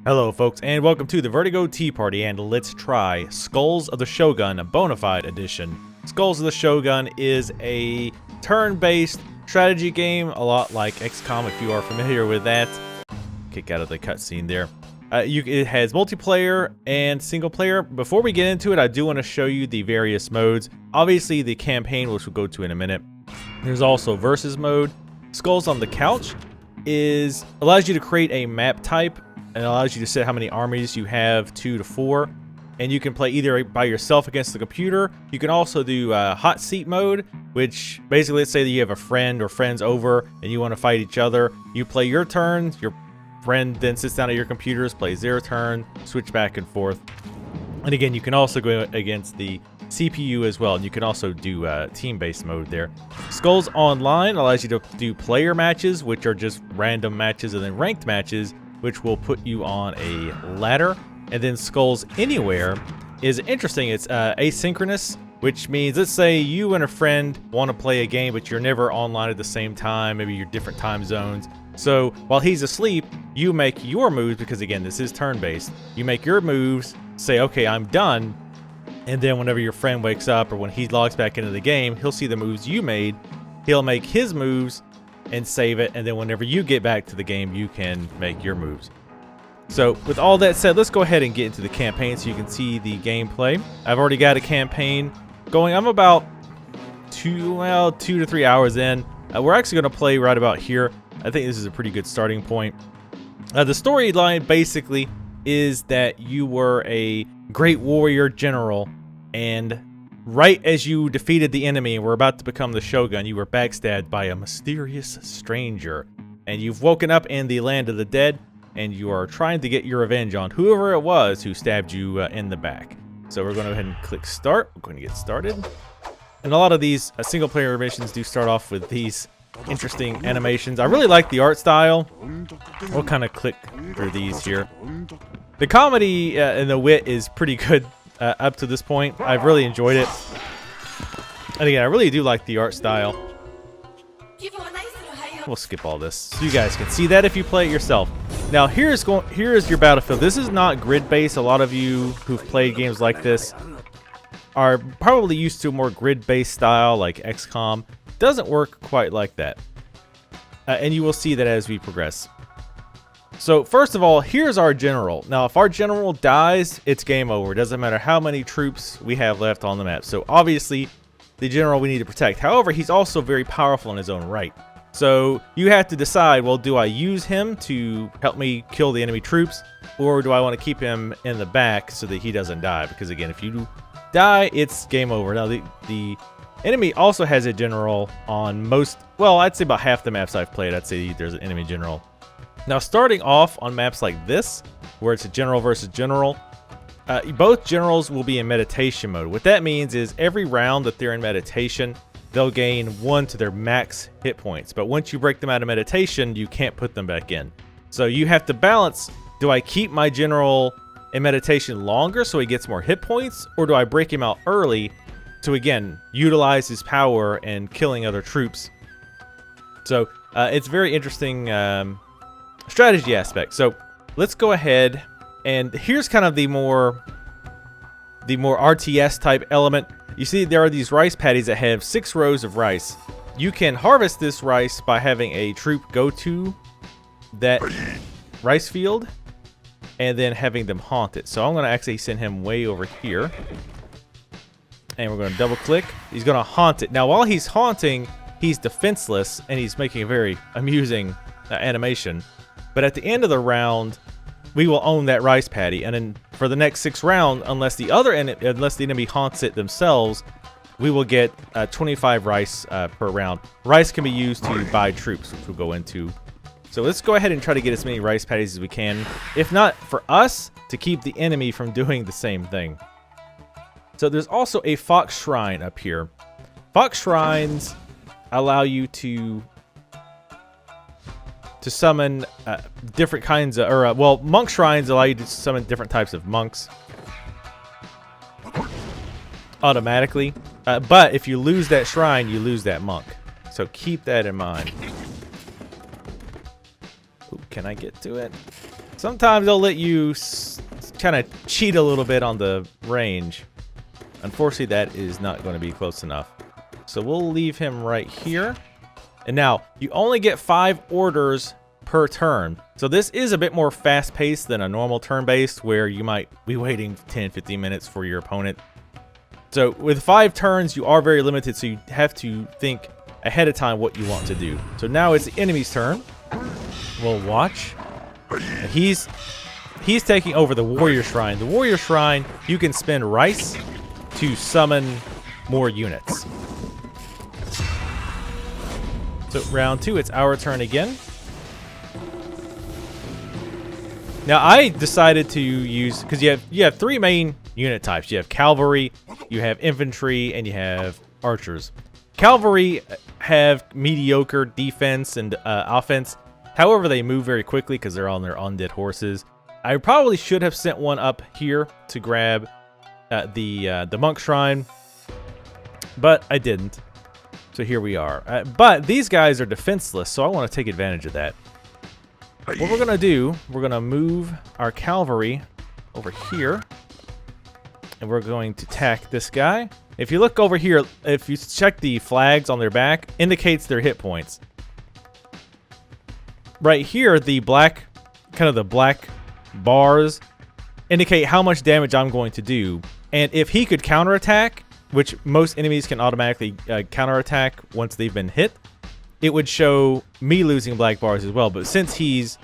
Hello folks, and welcome to the Vertigo Tea Party, and let's try Skulls of the Shogun Bone-A-Fide edition. Skulls of the Shogun is a turn-based strategy game, a lot like XCOM if you are familiar with that. Kick out of the cutscene there. It has multiplayer and single player. Before we get into it, I do want to show you the various modes. Obviously the campaign, which we'll go to in a minute. There's also versus mode. Skulls on the Couch allows you to create a map type. It allows you to set how many armies you have, 2 to 4, and you can play either by yourself against the computer. You can also do hot seat mode, which basically, let's say that you have a friend or friends over and you want to fight each other. You play your turn, your friend then sits down at your computers, plays their turn, switch back and forth. And again, you can also go against the CPU as well, and you can also do team-based mode there. Skulls Online allows you to do player matches, which are just random matches, and then ranked matches, which will put you on a ladder. And then Skulls Anywhere is interesting. It's asynchronous, which means, let's say you and a friend want to play a game, but you're never online at the same time. Maybe you're different time zones. So while he's asleep, you make your moves, because again, this is turn-based. You make your moves, say, okay, I'm done. And then whenever your friend wakes up or when he logs back into the game, he'll see the moves you made. He'll make his moves and save it, and then whenever you get back to the game, you can make your moves. So with all that said, let's go ahead and get into the campaign so you can see the gameplay. I've already got a campaign going. I'm about 2 to 3 hours in. We're actually going to play right about here. I think this is a pretty good starting point. The storyline basically is that you were a great warrior general, and right as you defeated the enemy and were about to become the Shogun, you were backstabbed by a mysterious stranger. And you've woken up in the land of the dead, and you are trying to get your revenge on whoever it was who stabbed you in the back. So we're going to go ahead and click start. We're going to get started. And a lot of these single player missions do start off with these interesting animations. I really like the art style. We'll kind of click through these here. The comedy and the wit is pretty good. Up to this point, I've really enjoyed it. And again, I really do like the art style. We'll skip all this so you guys can see that if you play it yourself. Now here is your battlefield. This is not grid-based. A lot of you who've played games like this are probably used to a more grid-based style like XCOM. Doesn't work quite like that. And you will see that as we progress. So first of all, here's our general. Now, if our general dies, it's game over. It doesn't matter how many troops we have left on the map. So obviously, the general we need to protect. However, he's also very powerful in his own right. So you have to decide, well, do I use him to help me kill the enemy troops? Or do I want to keep him in the back so that he doesn't die? Because again, if you die, it's game over. Now, the enemy also has a general on most, well, I'd say about half the maps I've played. I'd say there's an enemy general. Now, starting off on maps like this, where it's a general versus general, both generals will be in meditation mode. What that means is every round that they're in meditation, they'll gain 1 to their max hit points. But once you break them out of meditation, you can't put them back in. So you have to balance, do I keep my general in meditation longer so he gets more hit points? Or do I break him out early to, again, utilize his power and killing other troops? So it's very interesting strategy aspect. So let's go ahead, and here's kind of the more RTS type element. You see there are these rice paddies that have 6 rows of rice. You can harvest this rice by having a troop go to that rice field and then having them haunt it. So I'm going to actually send him way over here, and we're going to double click. He's going to haunt it. Now while he's haunting, he's defenseless, and he's making a very amusing animation. But at the end of the round, we will own that rice paddy, and then for the next 6 rounds, unless the enemy haunts it themselves, we will get 25 rice per round. Rice can be used to buy troops, which we'll go into. So let's go ahead and try to get as many rice paddies as we can, if not for us, to keep the enemy from doing the same thing. So there's also a fox shrine up here. Fox shrines allow you to summon different kinds of, well, monk shrines allow you to summon different types of monks automatically. But if you lose that shrine, you lose that monk. So keep that in mind. Ooh, can I get to it? Sometimes they'll let you kind of cheat a little bit on the range. Unfortunately, that is not going to be close enough. So we'll leave him right here. And now, you only get 5 orders per turn. So this is a bit more fast-paced than a normal turn-based, where you might be waiting 10-15 minutes for your opponent. So with 5 turns, you are very limited, so you have to think ahead of time what you want to do. So now it's the enemy's turn. We'll watch. He's taking over the Warrior Shrine. The Warrior Shrine, you can spend rice to summon more units. So round 2, it's our turn again. Now I decided to use, because you have 3 main unit types. You have cavalry, you have infantry, and you have archers. Cavalry have mediocre defense and offense. However, they move very quickly because they're on their undead horses. I probably should have sent one up here to grab the monk shrine, but I didn't. So here we are. But these guys are defenseless, so I want to take advantage of that. What we're going to do, we're going to move our cavalry over here, and we're going to attack this guy. If you look over here, if you check the flags on their back, indicates their hit points. Right here, the black, kind of the black bars indicate how much damage I'm going to do. And if he could counterattack, which most enemies can automatically counterattack once they've been hit, it would show me losing black bars as well. But since he's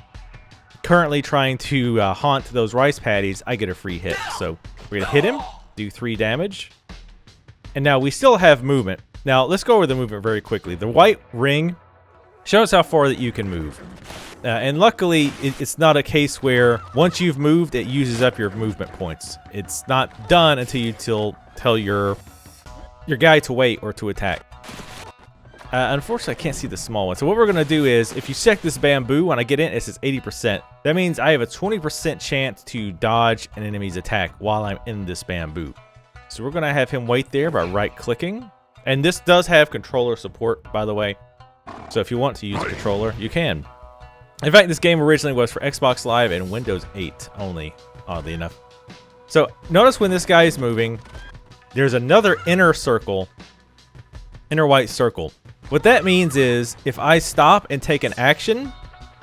currently trying to haunt those rice paddies, I get a free hit. So we're going to hit him, do 3 damage. And now we still have movement. Now let's go over the movement very quickly. The white ring shows how far that you can move. And luckily, it's not a case where once you've moved, it uses up your movement points. It's not done until you tell your guy to wait or to attack. Unfortunately, I can't see the small one. So what we're going to do is, if you check this bamboo, when I get in, it says 80%. That means I have a 20% chance to dodge an enemy's attack while I'm in this bamboo. So we're going to have him wait there by right-clicking. And this does have controller support, by the way. So if you want to use a controller, you can. In fact, this game originally was for Xbox Live and Windows 8 only, oddly enough. So notice when this guy is moving, there's another inner circle, inner white circle. What that means is if I stop and take an action,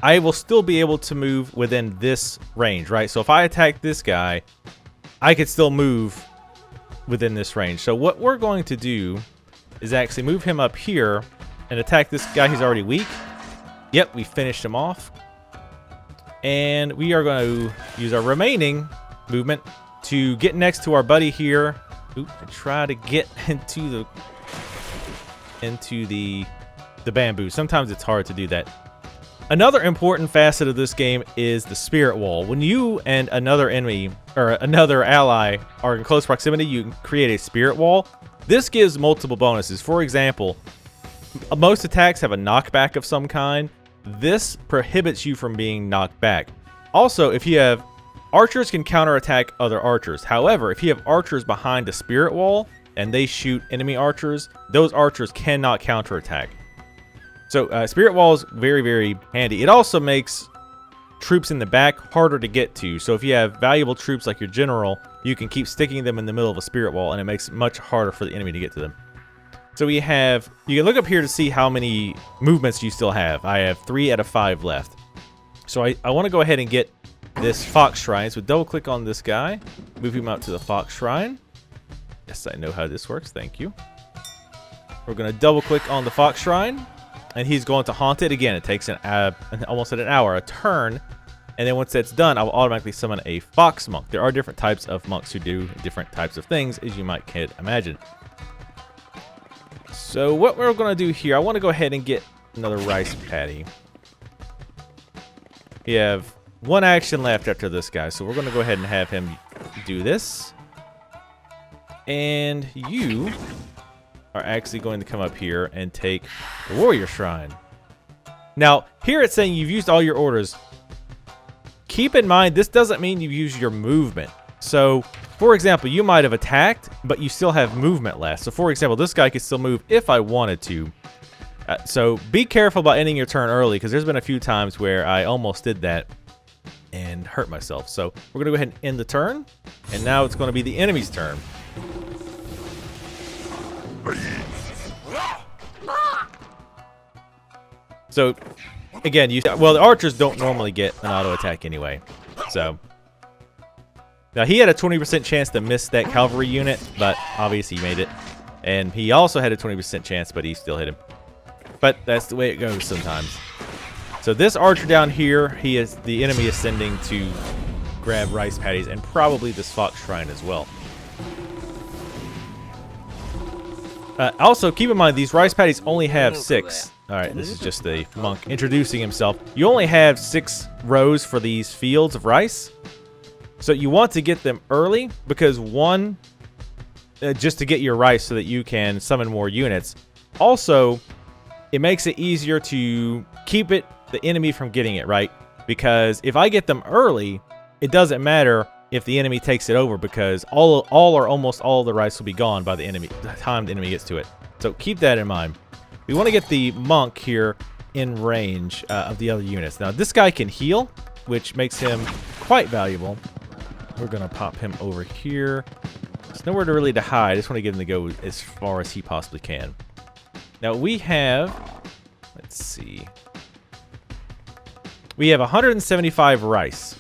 I will still be able to move within this range, right? So if I attack this guy, I could still move within this range. So what we're going to do is actually move him up here and attack this guy who's already weak. Yep, we finished him off. And we are going to use our remaining movement to get next to our buddy here. Oop, and try to get into the bamboo. Sometimes it's hard to do that. Another important facet of this game is the spirit wall. When you and another enemy or another ally are in close proximity, you can create a spirit wall. This gives multiple bonuses. For example, most attacks have a knockback of some kind. This prohibits you from being knocked back. Also, if you have archers can counterattack other archers. However, if you have archers behind a spirit wall and they shoot enemy archers, those archers cannot counterattack. So spirit wall is very, very handy. It also makes troops in the back harder to get to. So if you have valuable troops like your general, you can keep sticking them in the middle of a spirit wall, and it makes it much harder for the enemy to get to them. So we have, you can look up here to see how many movements you still have. I have 3 out of 5 left. So I want to go ahead and get this fox shrine. So double click on this guy, move him out to the fox shrine. Yes, I know how this works. Thank you. We're going to double click on the fox shrine, and he's going to haunt it again. It takes almost an hour, a turn. And then once that's done, I will automatically summon a fox monk. There are different types of monks who do different types of things, as you might can imagine. So what we're going to do here, I want to go ahead and get another rice paddy. We have 1 action left after this guy, so we're going to go ahead and have him do this. And you are actually going to come up here and take the warrior shrine. Now, here it's saying you've used all your orders. Keep in mind, this doesn't mean you've used your movement. So, for example, you might have attacked, but you still have movement left. So, for example, this guy could still move if I wanted to. So, be careful about ending your turn early, because there's been a few times where I almost did that. and hurt myself. So we're going to go ahead and end the turn. And now it's going to be the enemy's turn. So, again, well, the archers don't normally get an auto attack anyway. So, now he had a 20% chance to miss that cavalry unit, but obviously he made it. And he also had a 20% chance, but he still hit him. But that's the way it goes sometimes. So this archer down here, the enemy is sending to grab rice patties and probably this fox shrine as well. Also, keep in mind, these rice patties only have 6. Alright, this is just the monk introducing himself. You only have 6 rows for these fields of rice. So you want to get them early because one, just to get your rice so that you can summon more units. Also, it makes it easier to keep the enemy from getting it, right? Because if I get them early, it doesn't matter if the enemy takes it over because all or almost all of the rice will be gone by the time the enemy gets to it. So keep that in mind. We want to get the monk here in range of the other units. Now, this guy can heal, which makes him quite valuable. We're going to pop him over here. There's nowhere really to hide. I just want to get him to go as far as he possibly can. Now, we have... Let's see. We have 175 rice.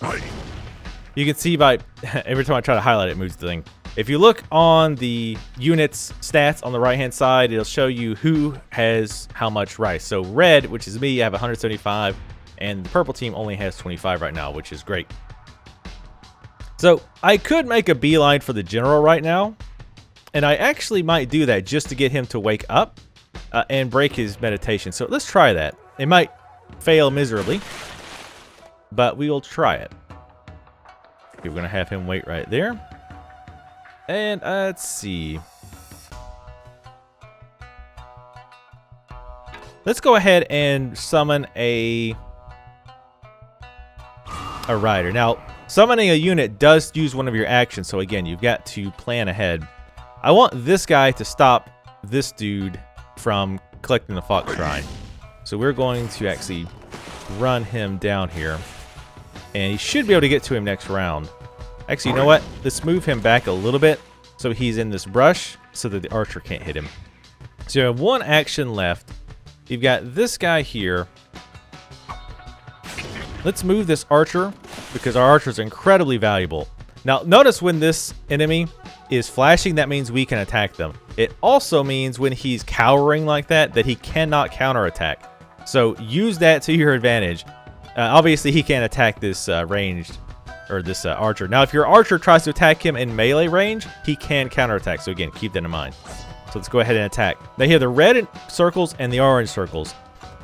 You can see by... every time I try to highlight it, it moves the thing. If you look on the unit's stats on the right-hand side, it'll show you who has how much rice. So red, which is me, I have 175, and the purple team only has 25 right now, which is great. So I could make a beeline for the general right now, and I actually might do that just to get him to wake up and break his meditation. So let's try that. It might fail miserably, but we will try it. Okay, we're going to have him wait right there. And let's see. Let's go ahead and summon a rider. Now, summoning a unit does use one of your actions, so again, you've got to plan ahead. I want this guy to stop this dude from collecting the fox shrine. So we're going to actually run him down here. And he should be able to get to him next round. Actually, you know what? Let's move him back a little bit so he's in this brush so that the archer can't hit him. So you have one action left. You've got this guy here. Let's move this archer because our archer is incredibly valuable. Now, notice when this enemy is flashing, that means we can attack them. It also means when he's cowering like that, that he cannot counterattack. So use that to your advantage. Obviously, he can't attack this ranged or this archer. Now, if your archer tries to attack him in melee range, he can counterattack. So again, keep that in mind. So let's go ahead and attack. Now, you have the red circles and the orange circles.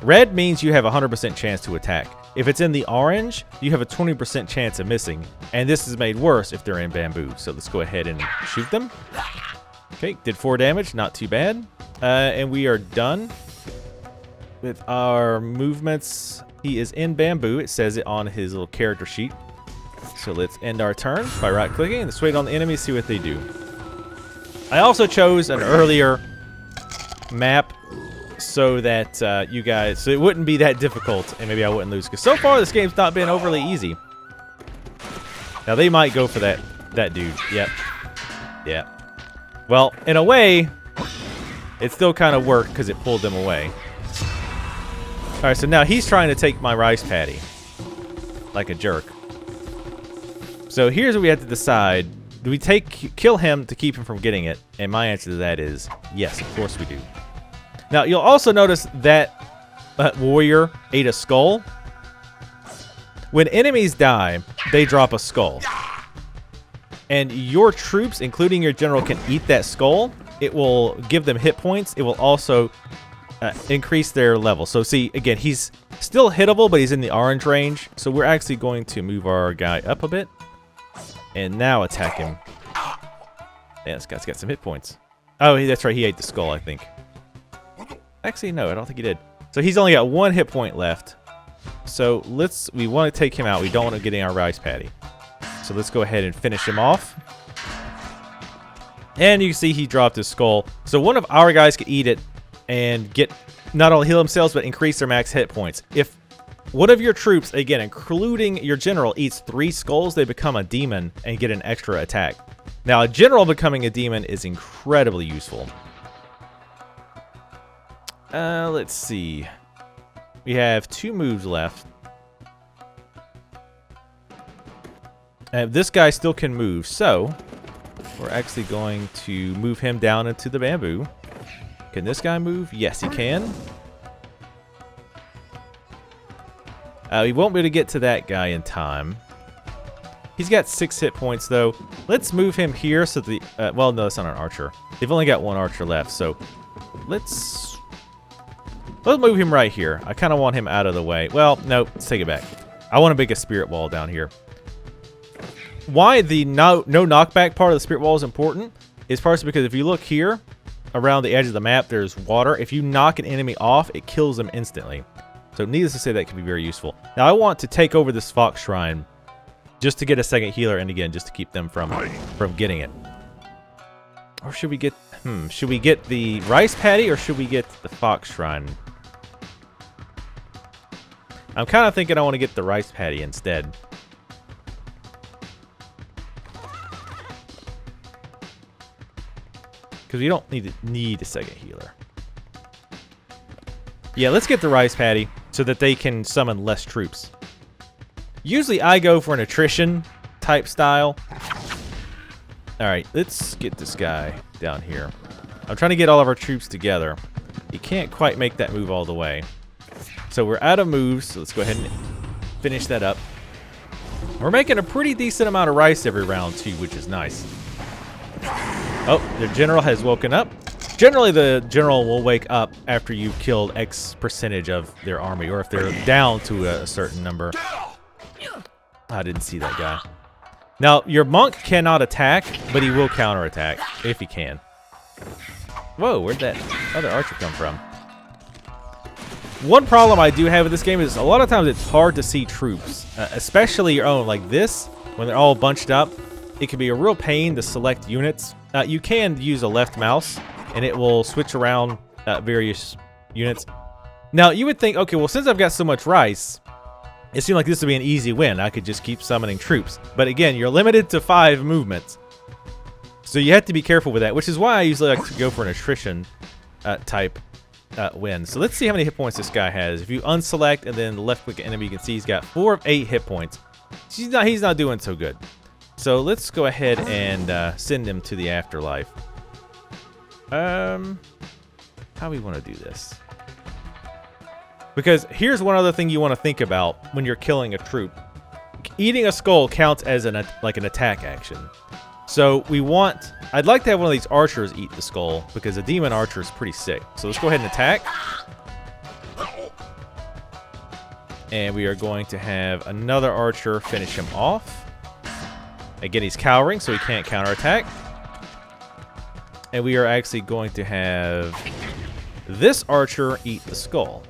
Red means you have a 100% chance to attack. If it's in the orange, you have a 20% chance of missing. And this is made worse if they're in bamboo. So let's go ahead and shoot them. Okay, did 4 damage. Not too bad. And we are done with our movements. He is in bamboo. It says it on his little character sheet. So let's end our turn by right-clicking. Let's wait on the enemy, see what they do. I also chose an earlier map so that so it wouldn't be that difficult, and maybe I wouldn't lose. Because so far, this game's not been overly easy. Now, they might go for that dude. Yep. Yeah. Well, in a way, it still kind of worked because it pulled them away. All right, so now he's trying to take my rice paddy like a jerk. So here's what we have to decide. Do we kill him to keep him from getting it? And my answer to that is yes, of course we do. Now, you'll also notice that warrior ate a skull. When enemies die, they drop a skull. And your troops, including your general, can eat that skull. It will give them hit points. It will also increase their level. So see, again, he's still hittable, but he's in the orange range. So we're actually going to move our guy up a bit. And now attack him. Yeah, this guy's got some hit points. Oh, that's right. He ate the skull, I think. Actually, no, I don't think he did. So he's only got 1 hit point left. So we want to take him out. We don't want to get in our rice paddy. So let's go ahead and finish him off. And you can see he dropped his skull. So one of our guys could eat it and get not only heal themselves, but increase their max hit points. If one of your troops, again, including your general, eats 3 skulls, they become a demon and get an extra attack. Now, a general becoming a demon is incredibly useful. Let's see. We have 2 moves left. And this guy still can move, so we're actually going to move him down into the bamboo. Can this guy move? Yes, he can. He won't be able to get to that guy in time. He's got 6 hit points, though. Let's move him here so the... well, no, that's not an archer. They've only got 1 archer left, so let's move him right here. I kind of want him out of the way. Well, no, let's take it back. I want to make a spirit wall down here. Why the no knockback part of the spirit wall is important is partially because if you look here, around the edge of the map, there's water. If you knock an enemy off, it kills them instantly. So needless to say, that can be very useful. Now, I want to take over this Fox Shrine just to get a second healer, and again, just to keep them from getting it. Or should we get... should we get the rice paddy, or should we get the Fox Shrine? I'm kind of thinking I want to get the rice paddy instead. Because we don't need a second healer. Yeah, let's get the rice paddy so that they can summon less troops. Usually I go for an attrition type style. Alright, let's get this guy down here. I'm trying to get all of our troops together. He can't quite make that move all the way. So we're out of moves, so let's go ahead and finish that up. We're making a pretty decent amount of rice every round too, which is nice. Oh, the general has woken up. Generally, the general will wake up after you've killed X percentage of their army, or if they're down to a certain number. I didn't see that guy. Now, your monk cannot attack, but he will counterattack, if he can. Whoa, where'd that other archer come from? One problem I do have with this game is a lot of times it's hard to see troops, especially your own, like this, when they're all bunched up. It can be a real pain to select units. You can use a left mouse, and it will switch around various units. Now, you would think, okay, well, since I've got so much rice, it seemed like this would be an easy win. I could just keep summoning troops. But again, you're limited to 5 movements. So you have to be careful with that, which is why I usually like to go for an attrition type win. So let's see how many hit points this guy has. If you unselect and then left-click enemy, you can see he's got 4 of 8 hit points. He's not doing so good. So let's go ahead and send him to the afterlife. How do we want to do this? Because here's one other thing you want to think about when you're killing a troop. Eating a skull counts as an attack action. So I'd like to have one of these archers eat the skull, because a demon archer is pretty sick. So let's go ahead and attack. And we are going to have another archer finish him off. Again, he's cowering, so he can't counterattack. And we are actually going to have this archer eat the skull.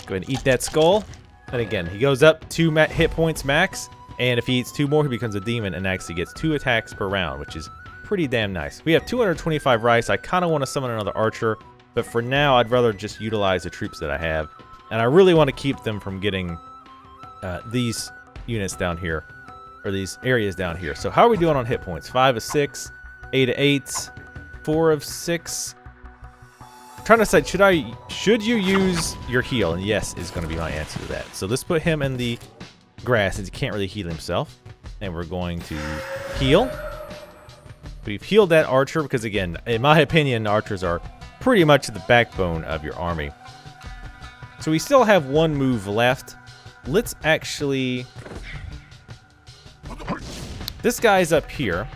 Go ahead and eat that skull. And again, he goes up 2 hit points max. And if he eats 2 more, he becomes a demon and actually gets 2 attacks per round, which is pretty damn nice. We have 225 rice. I kind of want to summon another archer. But for now, I'd rather just utilize the troops that I have. And I really want to keep them from getting these units down here. Or these areas down here. So how are we doing on hit points? 5 of 6, 8 of 8, 4 of 6. I'm trying to decide, should you use your heal? And yes is going to be my answer to that. So let's put him in the grass, since he can't really heal himself. And we're going to heal. We've healed that archer because, again, in my opinion, archers are pretty much the backbone of your army. So we still have 1 move left. Let's actually... This guy's up here.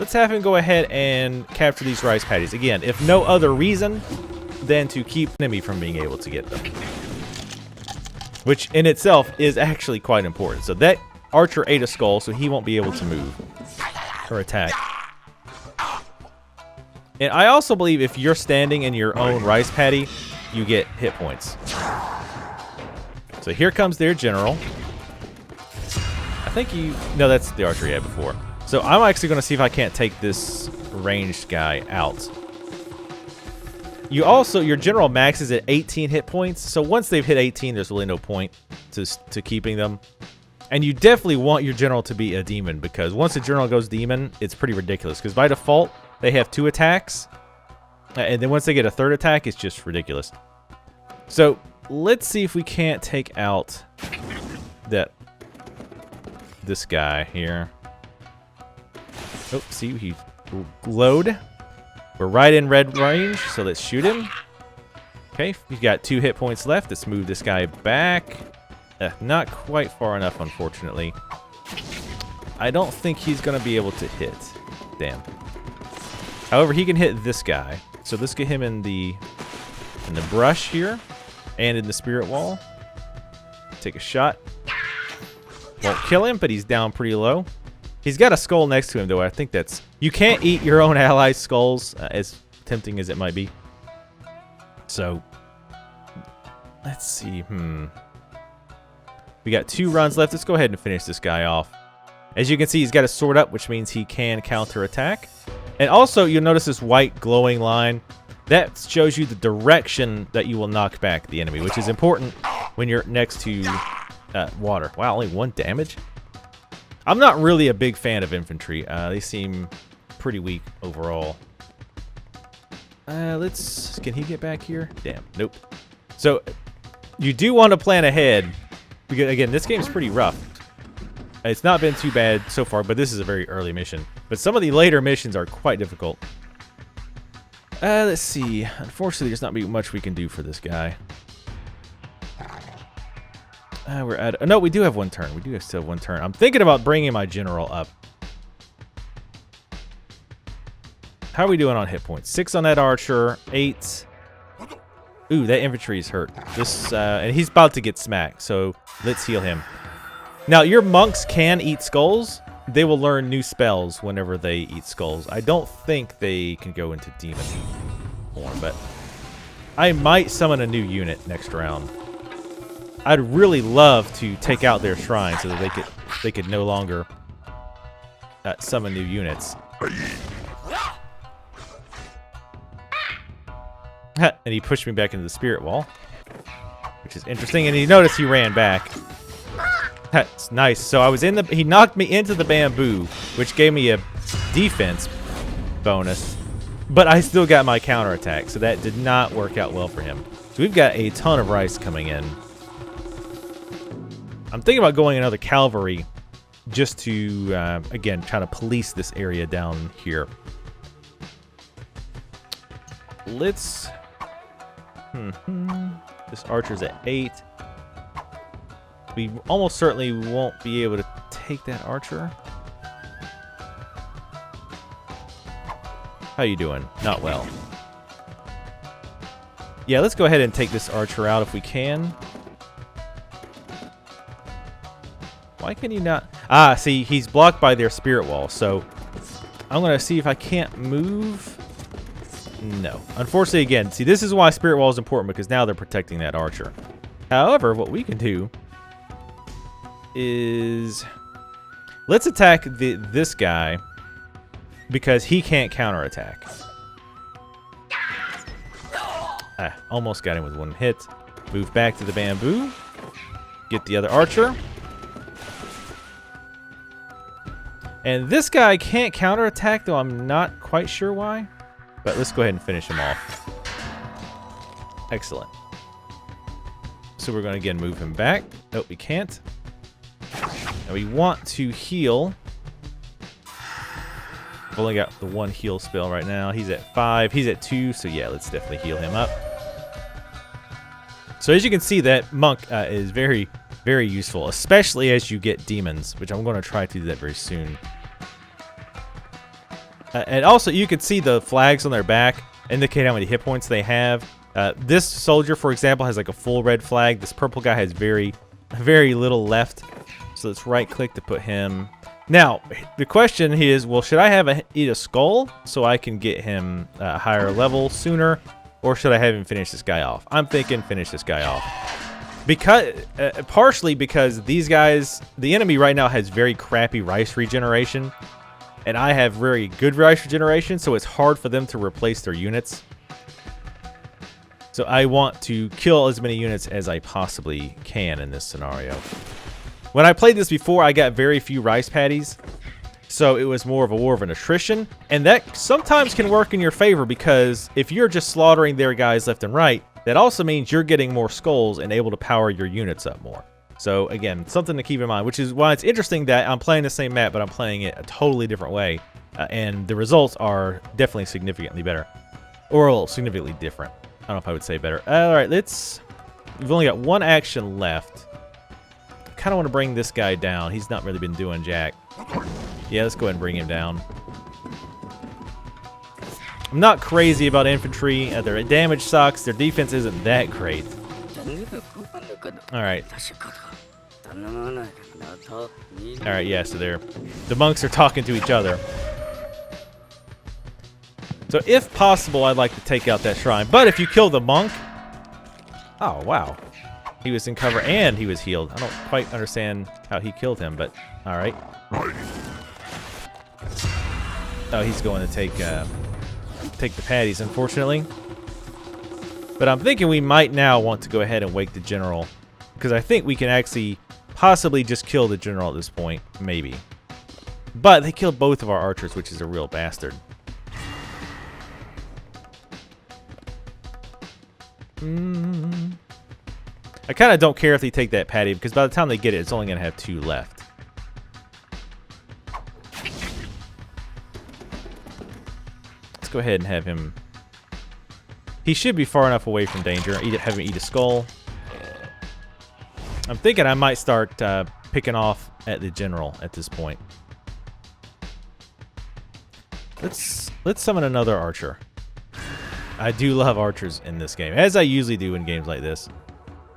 Let's have him go ahead and capture these rice paddies. Again, if no other reason than to keep the enemy from being able to get them. Which in itself is actually quite important. So that archer ate a skull, so he won't be able to move or attack. And I also believe if you're standing in your own rice paddy, you get hit points. So here comes their general. No, that's the archer you had before. So I'm actually going to see if I can't take this ranged guy out. your general maxes at 18 hit points. So once they've hit 18, there's really no point to keeping them. And you definitely want your general to be a demon, because once a general goes demon, it's pretty ridiculous. Because by default, they have 2 attacks. And then once they get a 3rd attack, it's just ridiculous. So let's see if we can't take out this guy here. Oh, see, he glowed. We're right in red range, so let's shoot him. Okay, we've got 2 hit points left. Let's move this guy back. Not quite far enough, unfortunately. I don't think he's going to be able to hit. Damn. However, he can hit this guy. So let's get him in the brush here and in the spirit wall. Take a shot. Won't kill him, but he's down pretty low. He's got a skull next to him, though. I think that's... You can't eat your own allies' skulls, as tempting as it might be. So, let's see. We got 2 runs left. Let's go ahead and finish this guy off. As you can see, he's got a sword up, which means he can counterattack. And also, you'll notice this white glowing line. That shows you the direction that you will knock back the enemy, which is important when you're next to water. Wow, only 1 damage? I'm not really a big fan of infantry. They seem pretty weak overall. Can he get back here? Damn, nope. So, you do want to plan ahead. Because, again, this game's pretty rough. It's not been too bad so far, but this is a very early mission. But some of the later missions are quite difficult. Let's see. Unfortunately, there's not much we can do for this guy. We're at... no, we do have 1 turn. We do still have 1 turn. I'm thinking about bringing my general up. How are we doing on hit points? 6 on that archer. 8. Ooh, that infantry is hurt. And he's about to get smacked, so let's heal him. Now, your monks can eat skulls. They will learn new spells whenever they eat skulls. I don't think they can go into demon form, but I might summon a new unit next round. I'd really love to take out their shrine so that they could no longer summon new units. And he pushed me back into the spirit wall, which is interesting. And you notice he ran back. That's nice. So I was he knocked me into the bamboo, which gave me a defense bonus, but I still got my counterattack, so that did not work out well for him. So we've got a ton of rice coming in. I'm thinking about going another cavalry just to, again, try to police this area down here. Let's... This archer's at 8. We almost certainly won't be able to take that archer. How you doing? Not well. Yeah, let's go ahead and take this archer out if we can. Why can you not... Ah, see, he's blocked by their spirit wall, so I'm going to see if I can't move... No. Unfortunately, again, see, this is why spirit wall is important, because now they're protecting that archer. However, what we can do is... Let's attack this guy, because he can't counterattack. Almost got him with 1 hit. Move back to the bamboo. Get the other archer. And this guy can't counterattack, though I'm not quite sure why. But let's go ahead and finish him off. Excellent. So we're going to again move him back. Nope, we can't. And we want to heal. I've only got the 1 heal spell right now. He's at 5. He's at 2. So yeah, let's definitely heal him up. So as you can see, that monk is very, very useful, especially as you get demons, which I'm going to try to do that very soon. And also, you can see the flags on their back indicate how many hit points they have. This soldier, for example, has like a full red flag. This purple guy has very, very little left. So let's right-click to put him. Now, the question is, well, should I eat a skull so I can get him a higher level sooner? Or should I have him finish this guy off? I'm thinking finish this guy off. Because, partially because these guys, the enemy right now has very crappy rice regeneration. And I have very good rice regeneration, so it's hard for them to replace their units. So I want to kill as many units as I possibly can in this scenario. When I played this before, I got very few rice paddies. So it was more of a war of an attrition. And that sometimes can work in your favor, because if you're just slaughtering their guys left and right, that also means you're getting more skulls and able to power your units up more. So again, something to keep in mind, which is why it's interesting that I'm playing the same map, but I'm playing it a totally different way. And the results are definitely significantly better. Or significantly different. I don't know if I would say better. Alright, we've only got one action left. I kind of want to bring this guy down. He's not really been doing jack. Yeah, let's go ahead and bring him down. I'm not crazy about infantry. Their damage sucks. Their defense isn't that great. Alright. Alright, yeah, so the monks are talking to each other. So if possible, I'd like to take out that shrine. But if you kill the monk... Oh, wow. He was in cover and he was healed. I don't quite understand how he killed him, but alright. Oh, he's going to take the patties, unfortunately. But I'm thinking we might now want to go ahead and wake the general, because I think we can actually possibly just kill the general at this point, maybe. But they killed both of our archers, which is a real bastard. I kind of don't care if they take that patty, because by the time they get it, it's only going to have 2 left. Let's go ahead and have him... He should be far enough away from danger. Have him eat a skull. I'm thinking I might start picking off at the general at this point. Let's summon another archer. I do love archers in this game, as I usually do in games like this.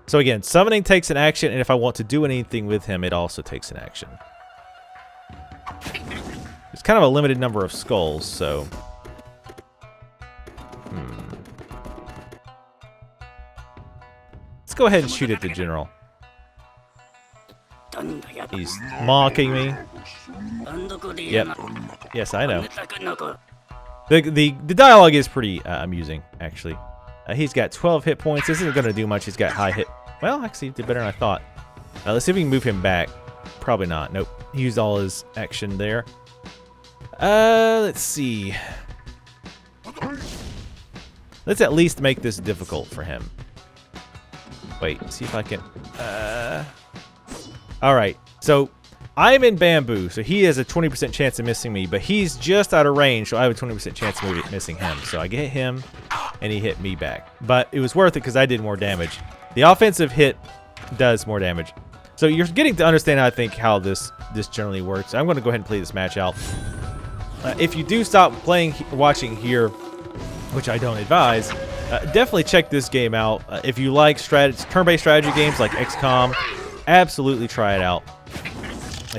So again, summoning takes an action, and if I want to do anything with him, it also takes an action. There's kind of a limited number of skulls, so... Let's go ahead and shoot at the general. He's mocking me. Yep. Yes, I know. The dialogue is pretty amusing, actually. He's got 12 hit points. This isn't going to do much. He's got high hit... Well, actually, he did better than I thought. Let's see if we can move him back. Probably not. Nope. He used all his action there. Let's see. Let's at least make this difficult for him. Wait, see if I can... Alright, so I'm in bamboo, so he has a 20% chance of missing me, but he's just out of range, so I have a 20% chance of missing him. So I get him, and he hit me back. But it was worth it because I did more damage. The offensive hit does more damage. So you're getting to understand, I think, how this generally works. I'm going to go ahead and play this match out. If you do stop watching here, which I don't advise, definitely check this game out. If you like turn-based strategy games like XCOM, absolutely try it out.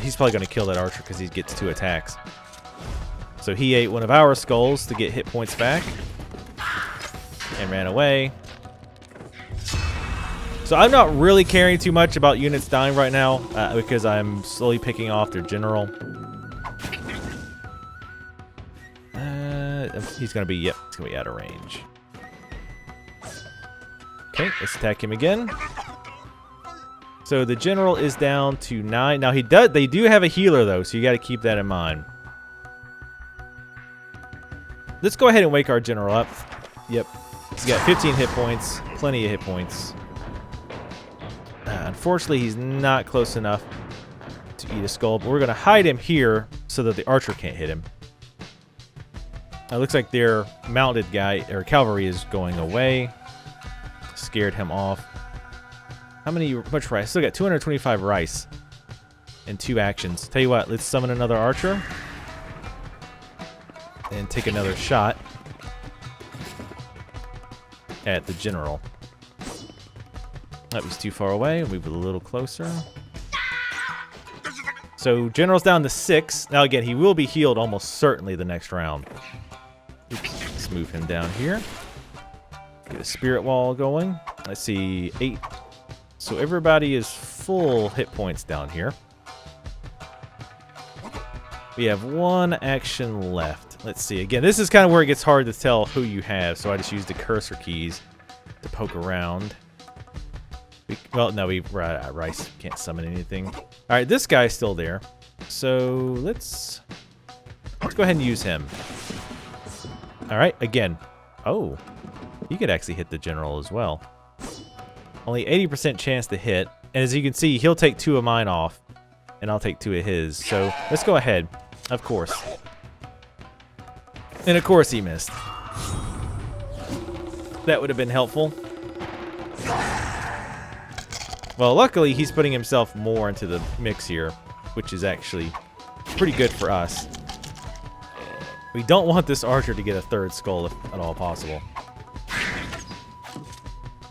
He's probably going to kill that archer because he gets 2 attacks. So he ate one of our skulls to get hit points back and ran away. So I'm not really caring too much about units dying right now because I'm slowly picking off their general. He's going to be, yep, he's going to be out of range. Okay, let's attack him again. So the general is down to 9. Now they do have a healer though, so you got to keep that in mind. Let's go ahead and wake our general up. Yep, he's got 15 hit points, plenty of hit points. Unfortunately, he's not close enough to eat a skull, but we're going to hide him here so that the archer can't hit him. It looks like their mounted guy, or cavalry, is going away. Scared him off. How much rice? Still got 225 rice and 2 actions. Tell you what, let's summon another archer and take another shot at the general. That was too far away. Move it a little closer. So general's down to 6. Now again, he will be healed almost certainly the next round. Oops. Let's move him down here. Get a spirit wall going. Let's see, 8. So everybody is full hit points down here. We have 1 action left. Let's see. Again, this is kind of where it gets hard to tell who you have, so I just use the cursor keys to poke around. Well, no, Rice can't summon anything. All right, this guy's still there. So let's go ahead and use him. All right, again. Oh, he could actually hit the general as well. Only 80% chance to hit. And as you can see, he'll take 2 of mine off. And I'll take 2 of his. So let's go ahead. Of course. And of course he missed. That would have been helpful. Well, luckily he's putting himself more into the mix here, which is actually pretty good for us. We don't want this archer to get a 3rd skull if at all possible.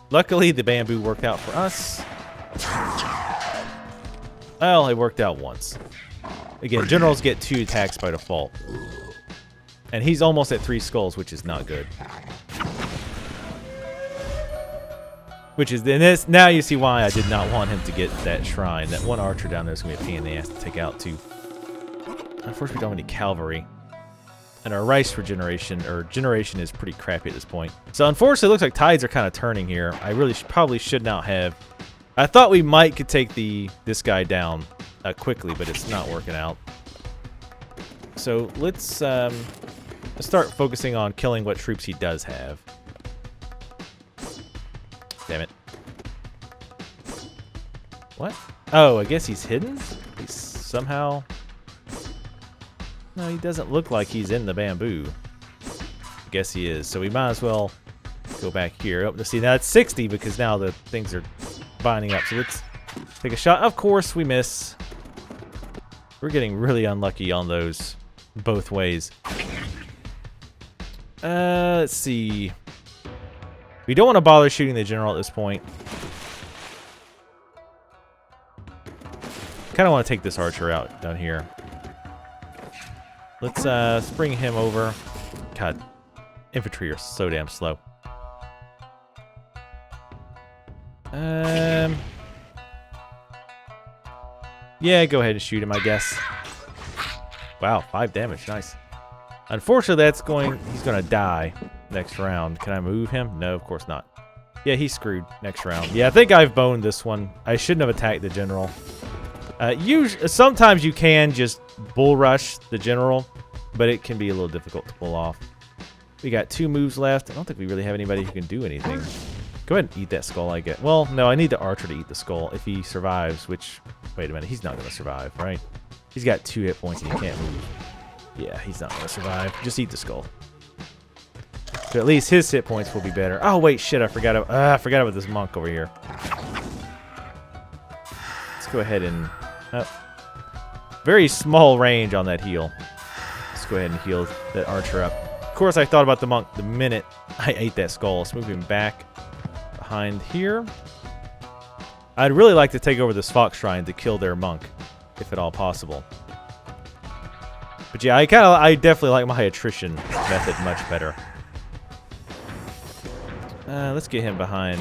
Luckily, the bamboo worked out for us. Well, it worked out once. Again, generals get 2 attacks by default. And he's almost at 3 skulls, which is not good. Which is, now you see why I did not want him to get that shrine. That one archer down there is going to be a pain in the ass to take out, too. Unfortunately, we don't have any cavalry. And our rice regeneration, or generation, is pretty crappy at this point. So, unfortunately, it looks like tides are kind of turning here. I really probably should not have. I thought we could take this guy down quickly, but it's not working out. So, let's start focusing on killing what troops he does have. Damn it. What? Oh, I guess he's hidden? He's somehow... No, he doesn't look like he's in the bamboo. I guess he is. So we might as well go back here. Oh, let's see, now it's 60 because now the things are binding up. So let's take a shot. Of course, we miss. We're getting really unlucky on those both ways. Let's see. We don't want to bother shooting the general at this point. Kind of want to take this archer out down here. Let's bring him over. God, infantry are so damn slow. Yeah, go ahead and shoot him, I guess. Wow, 5 damage, nice. Unfortunately, he's gonna die next round. Can I move him? No, of course not. Yeah, he's screwed next round. Yeah, I think I've boned this one. I shouldn't have attacked the general. Sometimes you can just bull rush the general, but it can be a little difficult to pull off. We got 2 moves left. I don't think we really have anybody who can do anything. Go ahead and eat that skull, I get. Well, no, I need the archer to eat the skull if he survives, which... Wait a minute, he's not going to survive, right? He's got 2 hit points and he can't move. Yeah, he's not going to survive. Just eat the skull. So at least his hit points will be better. Oh, wait, shit, I forgot about this monk over here. Let's go ahead and... very small range on that heal. Let's go ahead and heal that archer up. Of course, I thought about the monk the minute I ate that skull. Let's move him back behind here. I'd really like to take over this fox shrine to kill their monk, if at all possible. But yeah, I definitely like my attrition method much better. Let's get him behind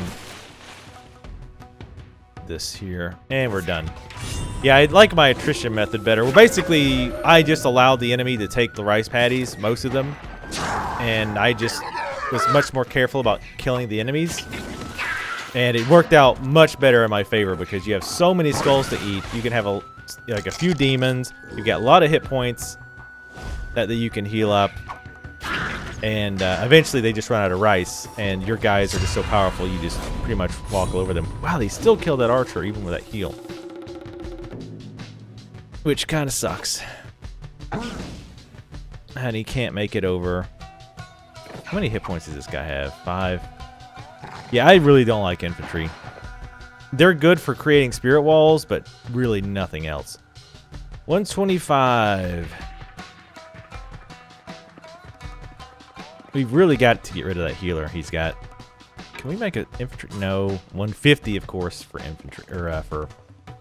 this here, and we're done. Yeah, I like my attrition method better. Well, basically, I just allowed the enemy to take the rice paddies, most of them, and I just was much more careful about killing the enemies. And it worked out much better in my favor because you have so many skulls to eat. You can have a few demons. You've got a lot of hit points that you can heal up. And eventually they just run out of rice, and your guys are just so powerful you just pretty much walk all over them. Wow, they still killed that archer even with that heal. Which kind of sucks. And he can't make it over. How many hit points does this guy have? 5. Yeah, I really don't like infantry. They're good for creating spirit walls, but really nothing else. 125. We've really got to get rid of that healer he's got. Can we make an infantry? No. 150, of course, for infantry, or for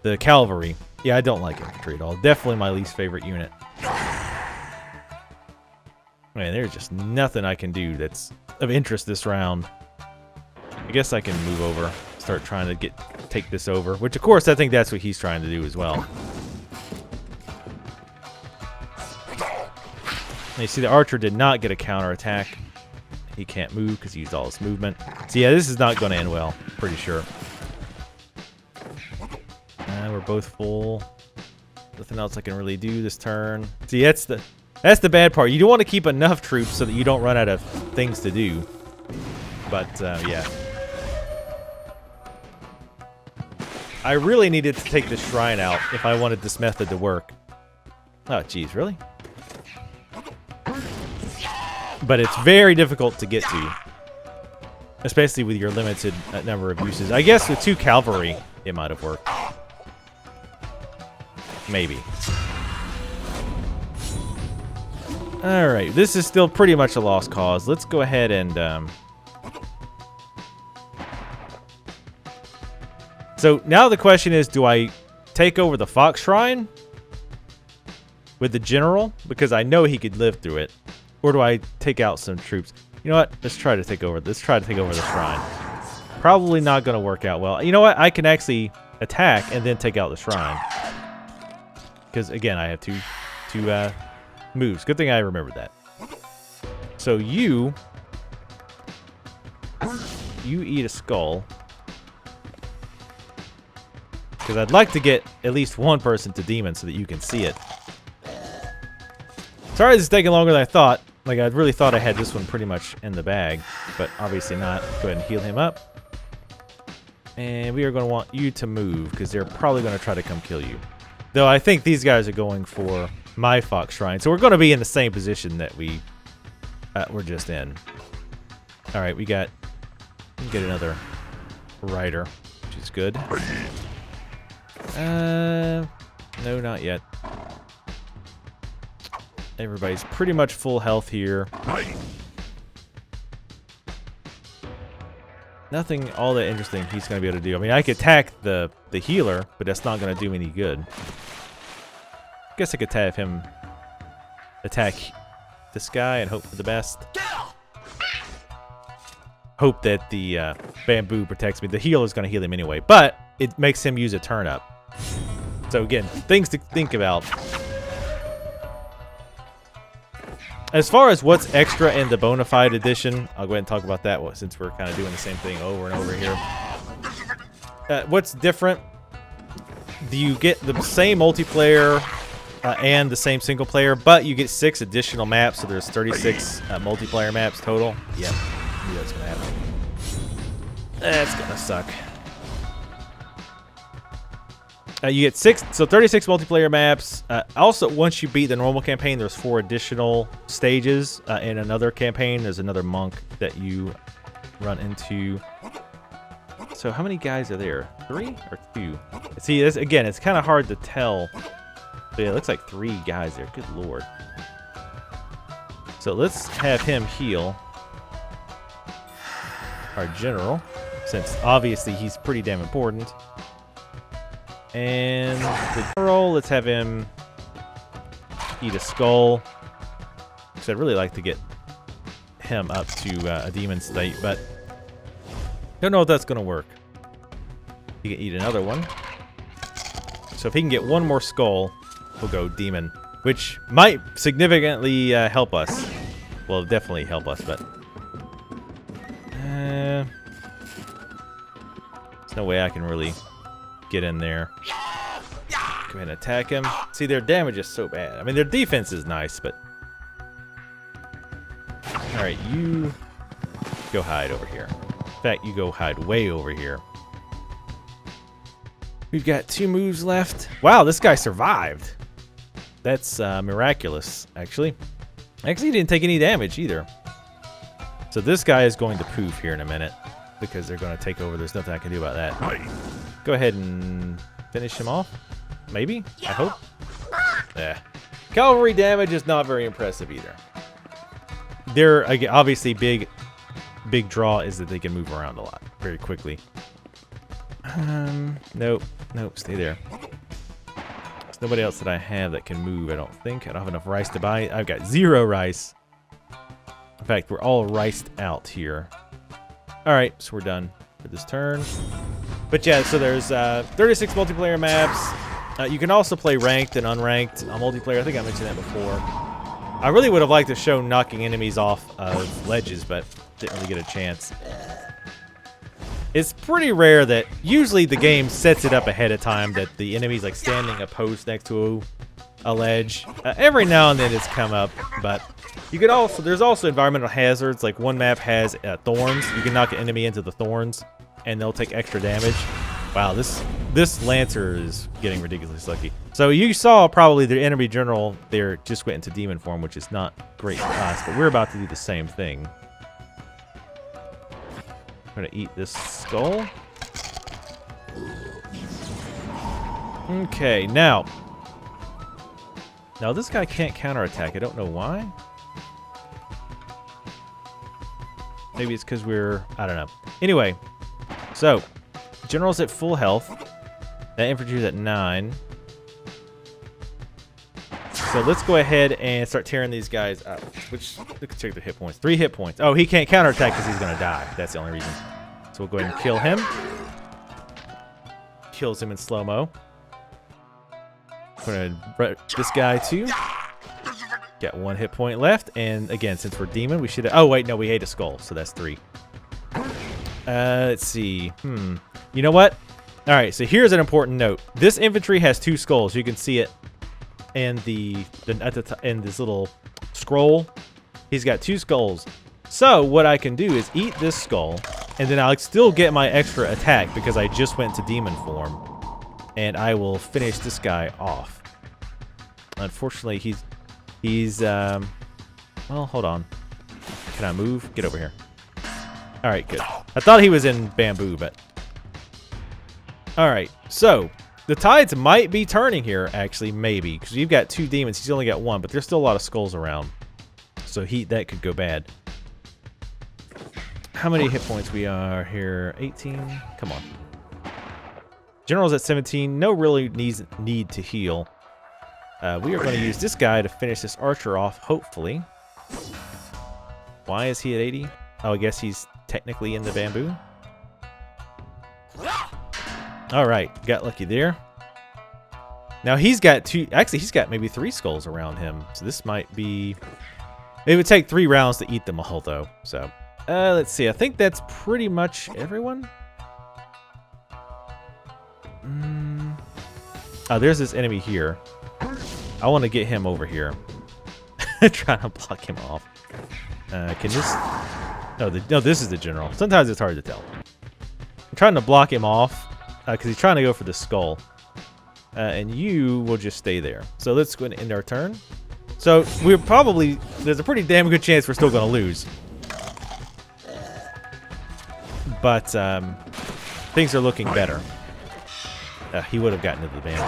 the cavalry. Yeah, I don't like infantry at all. Definitely my least favorite unit. Man, there's just nothing I can do that's of interest this round. I guess I can move over, start trying to take this over, which of course I think that's what he's trying to do as well. And you see the archer did not get a counterattack. He can't move because he used all his movement. So yeah, this is not going to end well. Pretty sure. We're both full. Nothing else I can really do this turn. See, that's the bad part. You don't want to keep enough troops so that you don't run out of things to do. But yeah. I really needed to take the shrine out if I wanted this method to work. Oh, geez, really? But it's very difficult to get to. Especially with your limited number of uses. I guess with 2 cavalry, it might have worked. Maybe. Alright, this is still pretty much a lost cause. Let's go ahead and... So now the question is, do I take over the Fox Shrine with the general? Because I know he could live through it. Or do I take out some troops? You know what? Let's try to take over. Let's try to take over the shrine. Probably not going to work out well. You know what? I can actually attack and then take out the shrine. Because again, I have two moves. Good thing I remembered that. So you eat a skull. Because I'd like to get at least one person to demon so that you can see it. Sorry this is taking longer than I thought. Like, I really thought I had this one pretty much in the bag. But obviously not. Go ahead and heal him up. And we are going to want you to move, because they're probably going to try to come kill you. Though I think these guys are going for my Fox Shrine. So we're going to be in the same position that we're just in. Alright, we get another rider, which is good. No, not yet. Everybody's pretty much full health here. Nothing all that interesting he's going to be able to do. I mean, I could attack the healer, but that's not going to do me any good. I guess I could have him attack this guy and hope for the best. Hope that the bamboo protects me. The healer is going to heal him anyway, but it makes him use a turn up. So again, things to think about. As far as what's extra in the Bone-A-Fide edition, I'll go ahead and talk about that since we're kind of doing the same thing over and over here. What's different? Do you get the same multiplayer and the same single player, but you get 6 additional maps, so there's 36 multiplayer maps total. Yeah, I knew that's going to happen. That's going to suck. You get 36 multiplayer maps. Also, once you beat the normal campaign, there's 4 additional stages. In another campaign, there's another monk that you run into. So how many guys are there? 3 or 2? See, again, it's kind of hard to tell. But yeah, it looks like 3 guys there. Good lord. So let's have him heal our general, since obviously he's pretty damn important. And the general, let's have him eat a skull. Because I'd really like to get him up to a demon state, but don't know if that's going to work. He can eat another one. So if he can get one more skull, we'll go demon, which might significantly help us. Well, definitely help us, but there's no way I can really get in there. Go ahead and attack him. See, their damage is so bad. I mean, their defense is nice, but alright, you go hide over here. In fact, you go hide way over here. We've got 2 moves left. Wow, this guy survived. That's miraculous, actually. Actually, he didn't take any damage either. So this guy is going to poof here in a minute, because they're going to take over. There's nothing I can do about that. Go ahead and finish him off. Maybe? I hope. Yeah. Cavalry damage is not very impressive either. They're, obviously, big draw is that they can move around a lot very quickly. Nope. Nope, stay there. There's nobody else that I have that can move, I don't think. I don't have enough rice to buy. I've got 0 rice. In fact, we're all riced out here. Alright, so we're done for this turn. But yeah, so there's 36 multiplayer maps. You can also play ranked and unranked multiplayer. I think I mentioned that before. I really would have liked to show knocking enemies off of ledges, but didn't really get a chance. It's pretty rare that usually the game sets it up ahead of time that the enemy's like standing a post next to a ledge. Every now and then it's come up, but you could also, there's also environmental hazards. Like one map has thorns. You can knock an enemy into the thorns and they'll take extra damage. Wow, this Lancer is getting ridiculously lucky. So you saw probably the enemy general there just went into demon form, which is not great for us, but we're about to do the same thing. I'm gonna eat this skull. Okay, now this guy can't counterattack. I don't know why. Maybe it's because I don't know. Anyway, so general's at full health. That infantry's at 9. So let's go ahead and start tearing these guys out. Let's check the hit points. 3 hit points. Oh, he can't counterattack because he's going to die. That's the only reason. So we'll go ahead and kill him. Kills him in slow-mo. Going to this guy too. Got 1 hit point left. And again, since we're demon, we should have... Oh, wait, no, we ate a skull. So that's 3. Let's see. You know what? All right, so here's an important note. This infantry has 2 skulls. You can see it in in this little scroll. He's got 2 skulls. So what I can do is eat this skull, and then I'll still get my extra attack because I just went to demon form, and I will finish this guy off. Unfortunately, he's well, hold on. Can I move? Get over here. All right, good. I thought he was in bamboo, but all right. So the tides might be turning here, actually, maybe, because you've got 2 demons. He's only got 1, but there's still a lot of skulls around. So that could go bad. How many hit points we are here? 18? Come on. General's at 17. No really need to heal. We are going to use this guy to finish this archer off, hopefully. Why is he at 80? Oh, I guess he's technically in the bamboo. All right, got lucky there. Now he's got 2. Actually, he's got maybe 3 skulls around him. So this might be. It would take 3 rounds to eat them all, though. So let's see. I think that's pretty much everyone. Oh, there's this enemy here. I want to get him over here. Trying to block him off. Can this? No, this is the general. Sometimes it's hard to tell. I'm trying to block him off because he's trying to go for the skull. And you will just stay there. So let's go ahead and end our turn. So there's a pretty damn good chance we're still going to lose. But things are looking better. He would have gotten into the bamboo.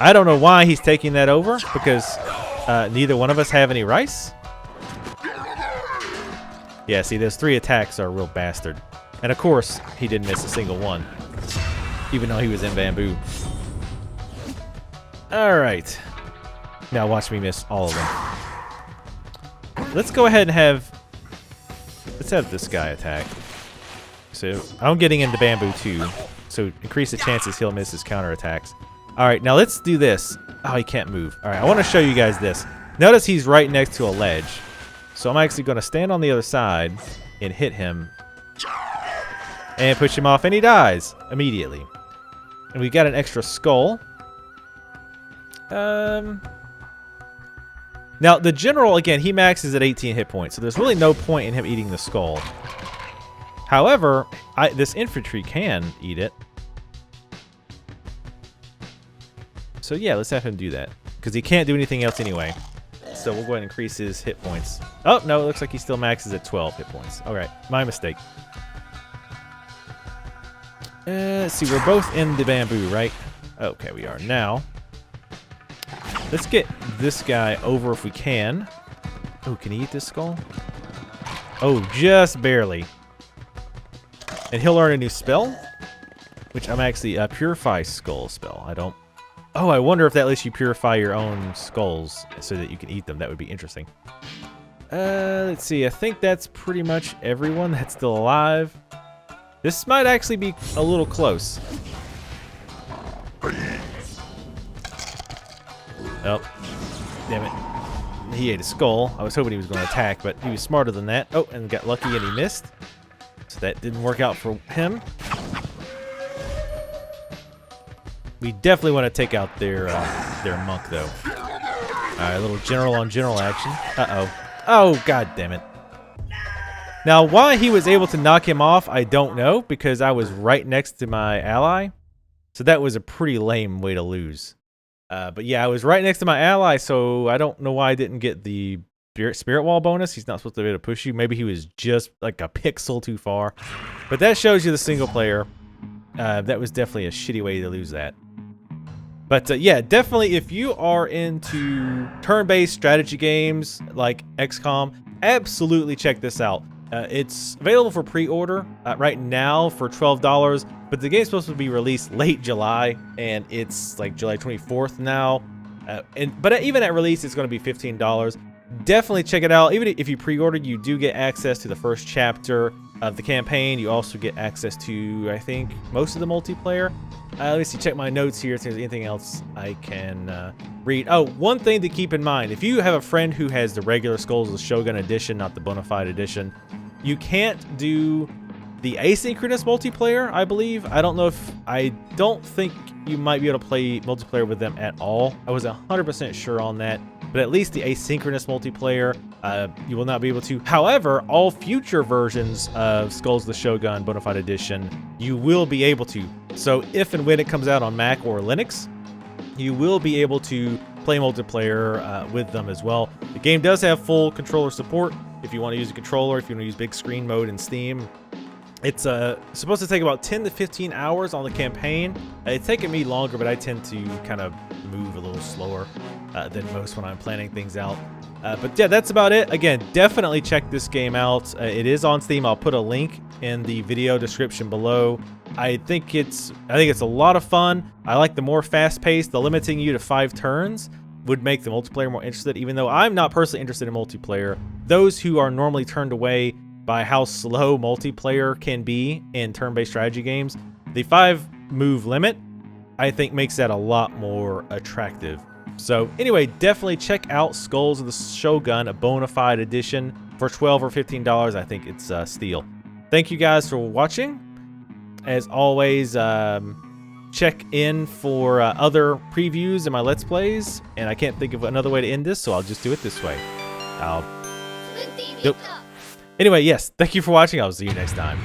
I don't know why he's taking that over, because neither one of us have any rice. Yeah, see, those 3 attacks are a real bastard. And of course, he didn't miss a single one, even though he was in bamboo. All right. Now watch me miss all of them. Let's go ahead and let's have this guy attack. So I'm getting into bamboo too. So increase the chances he'll miss his counterattacks. All right, now let's do this. Oh, he can't move. All right, I want to show you guys this. Notice he's right next to a ledge. So I'm actually going to stand on the other side and hit him. And push him off, and he dies immediately. And we got an extra skull. Now, the general, again, he maxes at 18 hit points. So there's really no point in him eating the skull. However, this infantry can eat it. So yeah, let's have him do that. Because he can't do anything else anyway. So we'll go ahead and increase his hit points. Oh, no, it looks like he still maxes at 12 hit points. All right, my mistake. Let's see, we're both in the bamboo, right? Okay, we are. Now, let's get this guy over if we can. Oh, can he eat this skull? Oh, just barely. And he'll learn a new spell, which I'm actually a Purify Skull spell. Oh, I wonder if that lets you purify your own skulls so that you can eat them. That would be interesting. Let's see. I think that's pretty much everyone that's still alive. This might actually be a little close. Oh, damn it. he ate a skull. I was hoping he was going to attack, but he was smarter than that. Oh, and got lucky and he missed. So that didn't work out for him. We definitely want to take out their monk, though. Alright, a little general on general action. Uh-oh. Oh, god damn it. Now, why he was able to knock him off, I don't know, because I was right next to my ally. So that was a pretty lame way to lose. But yeah, I was right next to my ally, so I don't know why I didn't get the spirit wall bonus. He's not supposed to be able to push you. Maybe he was just like a pixel too far. But that shows you the single player. That was definitely a shitty way to lose that. But yeah, definitely if you are into turn-based strategy games like XCOM, absolutely check this out. It's available for pre-order right now for $12, but the game's supposed to be released late July, and it's like July 24th now. But even at release, it's going to be $15. Definitely check it out. Even if you pre-ordered, you do get access to the first chapter of the campaign. You also get access to, I think, most of the multiplayer. Let me see, check my notes here if there's anything else I can read. Oh, one thing to keep in mind, if you have a friend who has the regular Skulls of the Shogun edition, not the Bona-Fide edition, you can't do the asynchronous multiplayer, I believe. I don't think you might be able to play multiplayer with them at all. I was 100% sure on that, but at least the asynchronous multiplayer, you will not be able to. However, all future versions of Skulls of the Shogun Bona-Fide edition, you will be able to. So if and when it comes out on Mac or Linux, you will be able to play multiplayer with them as well. The game does have full controller support if you want to use a controller, if you want to use big screen mode in Steam. It's supposed to take about 10 to 15 hours on the campaign. It's taken me longer, but I tend to kind of move a little slower than most when I'm planning things out. But yeah, that's about it. Again, definitely check this game out. It is on Steam. I'll put a link in the video description below. I think it's a lot of fun. I like the more fast-paced. The limiting you to 5 turns would make the multiplayer more interested, even though I'm not personally interested in multiplayer. Those who are normally turned away by how slow multiplayer can be in turn-based strategy games, the 5-move limit, I think, makes that a lot more attractive. So anyway, definitely check out Skulls of the Shogun, a Bona-Fide edition, for $12 or $15. I think it's steal. Thank you guys for watching. As always, check in for other previews in my Let's Plays, and I can't think of another way to end this, so I'll just do it this way. Anyway, yes, thank you for watching. I'll see you next time.